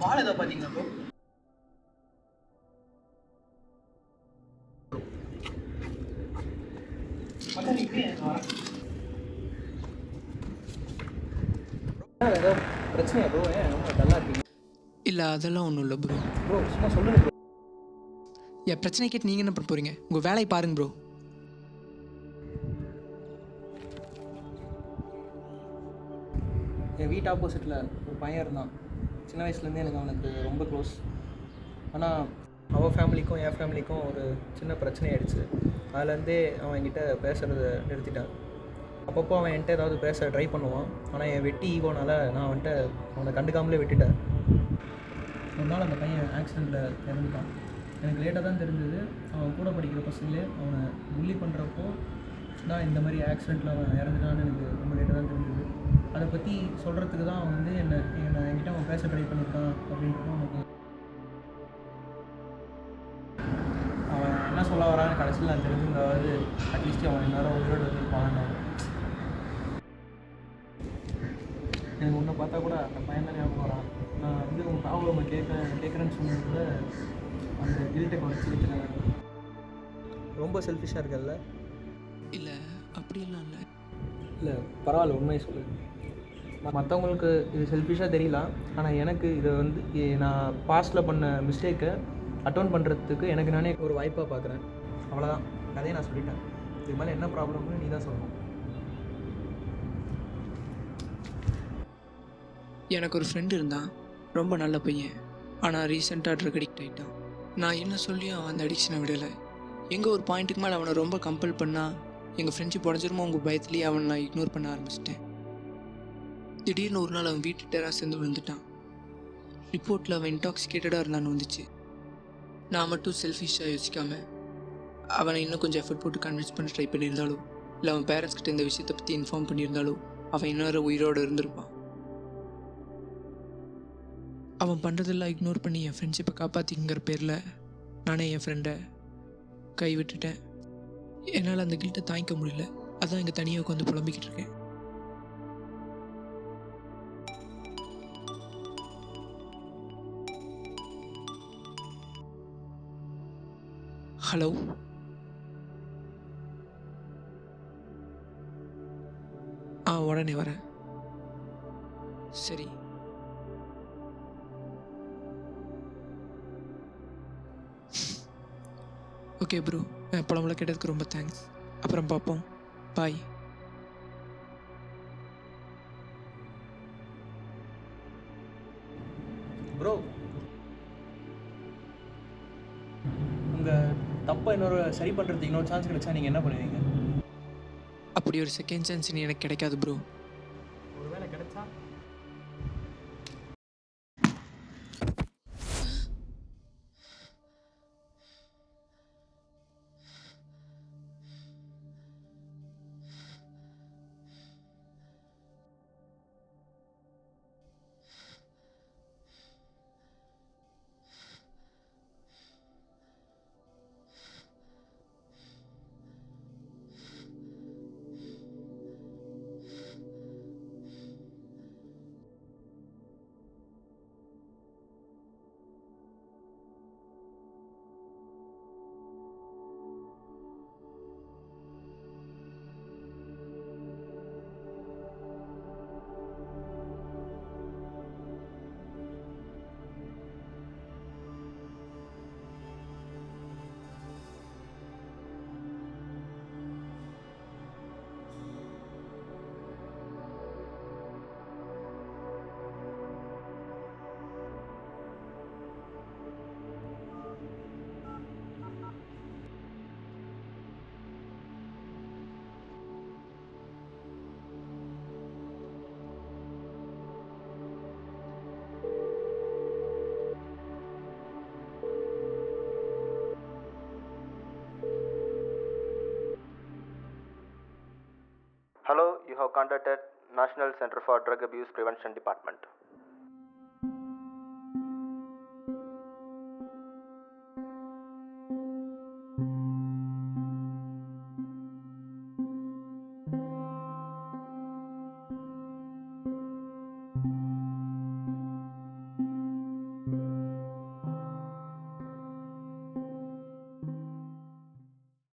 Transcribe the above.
வாழை ஏதாவது பார்த்தீங்களா ப்ரோ? அதான் இப்படி ஏதோ பிரச்சனையா ப்ரோ? ஏன் ரொம்ப டல்லாக இருக்கீங்க? இல்லை அதெல்லாம் ஒன்றும் இல்லை ப்ரோ. ப்ரோ சும்மா சொல்லுங்க ப்ரோ. என் பிரச்சனை கேட்டு நீங்கள் என்ன பண்ண போகிறீங்க? உங்கள் வேலையை பாருங்க ப்ரோ. என் வீட்டு ஆப்போசிட்டில் ஒரு பையன் இருந்தான். சின்ன வயசுலேருந்தே எனக்கு அவனுக்கு ரொம்ப க்ளோஸ். ஆனால் அவன் ஃபேமிலிக்கும் என் ஃபேமிலிக்கும் ஒரு சின்ன பிரச்சனை ஆகிடுச்சு. அதுலேருந்தே அவன் என்கிட்ட பேசுகிறத நிறுத்திட்டான். அப்பப்போ அவன் என்கிட்ட ஏதாவது பேச ட்ரை பண்ணுவான். ஆனால் என் வெட்டி ஈகோனால் நான் அவனை கண்டுக்காமலே விட்டுட்டேன். ஒரு நாள் அந்த பையன் ஆக்சிடெண்ட்டில் இறந்துட்டான். எனக்கு லேட்டாக தான் தெரிஞ்சது. அவன் கூட படிக்கிற பசங்களே அவனை புள்ளி பண்ணுறப்போ தான் இந்த மாதிரி ஆக்சிடெண்ட்டில் அவன் இறந்துட்டான்னு எனக்கு ரொம்ப லேட்டாக தான் தெரிஞ்சது. அதை பற்றி சொல்கிறதுக்கு தான் அவன் வந்து என்கிட்ட அவன் பேச ட்ரை பண்ணியிருக்கான் அப்படின்ட்டு அவனுக்கு அவன் என்ன சொல்ல வரான்னு கடைசியில் நான் தெரிஞ்சிருந்தாவது அட்லீஸ்ட் அவன் எல்லாரும் உயிரோடு இருப்பான். எனக்கு ஒன்றை பார்த்தா கூட அந்த பையன் தான் ஞாபகம் வரான். நான் வந்து உங்கள் ப்ராப்ளம் கேட்குறேன்னு சொன்னதுல அந்த கில்ட்டை குறைச்சிக்கிட்டேன். ரொம்ப செல்ஃபிஷாக இருக்கல்ல? இல்லை அப்படியெல்லாம் இல்லை. இல்லை பரவாயில்ல, உண்மையை சொல்லு. மற்றவங்களுக்கு இது செல்ஃபிஷாக தெரியலாம். ஆனால் எனக்கு இதை வந்து நான் பாஸ்ட்டில் பண்ண மிஸ்டேக்கை அட்டோன் பண்ணுறதுக்கு எனக்கு நானே ஒரு வாய்ப்பாக பார்க்குறேன். அவ்வளோதான், கதையை நான் சொல்லிட்டேன். இதுக்கு மேலே என்ன ப்ராப்ளம்னு நீ தான் சொல்லணும். எனக்கு ஒரு ஃப்ரெண்டு இருந்தான், ரொம்ப நல்ல பையன். ஆனால் ரீசெண்டாக ட்ரக் அடிக்ட் ஆகிட்டான். நான் என்ன சொல்லியும் அவன் அந்த அடிக்ஷனை விடலை. எங்கே ஒரு பாயிண்ட்டுக்கு மேலே அவனை ரொம்ப கம்பல் பண்ணால் எங்கள் ஃப்ரெண்ட்ஷிப் உடஞ்சிருமோ உங்கள் பயத்துலேயே அவனை நான் இக்னோர் பண்ண ஆரம்பிச்சிட்டேன். திடீர்னு ஒரு நாள் அவன் வீட்டு டெராஸ் சேர்ந்து விழுந்துட்டான். ரிப்போர்ட்டில் அவன் இன்டாக்சிகேட்டடாக இருந்தான்னு வந்துச்சு. நான் மட்டும் செல்ஃபிஷாக யோசிக்காமல் அவனை இன்னும் கொஞ்சம் எஃபர்ட் போட்டு கன்வின்ஸ் பண்ண ட்ரை பண்ணியிருந்தாலோ, இல்லை அவன் பேரண்ட்ஸ் கிட்ட இந்த விஷயத்தை பற்றி இன்ஃபார்ம் பண்ணியிருந்தாலோ அவன் இன்னொரு உயிரோடு இருந்திருப்பான். அவன் பண்ணுறதெல்லாம் இக்னோர் பண்ணி என் ஃப்ரெண்ட்ஷிப்பை காப்பாற்றிங்கிற பேரில் நானே என் ஃப்ரெண்டை கைவிட்டுட்டேன். என்னால் அந்த கில்ட்டை தாங்கிக்க முடியல. அதான் இங்கே தனியாக உட்காந்து புலம்பிக்கிட்டு இருக்கேன். ஹலோ, உடனே வரேன். சரி. ஓகே ப்ரோ, பழமெல்லாம் கேட்டதுக்கு ரொம்ப தேங்க்ஸ். அப்புறம் பார்ப்போம். பாய். ப்ரோ, உங்கள் தப்பை சரி பண்ணுறதுக்கு இன்னொரு சான்ஸ் கிடைச்சா நீங்கள் என்ன பண்ணுவீங்க? அப்படி ஒரு செகண்ட் சான்ஸ் இனி எனக்கு கிடைக்காது ப்ரோ. ஒருவேளை கிடைச்சா? Hello, you have contacted National Center for Drug Abuse Prevention Department.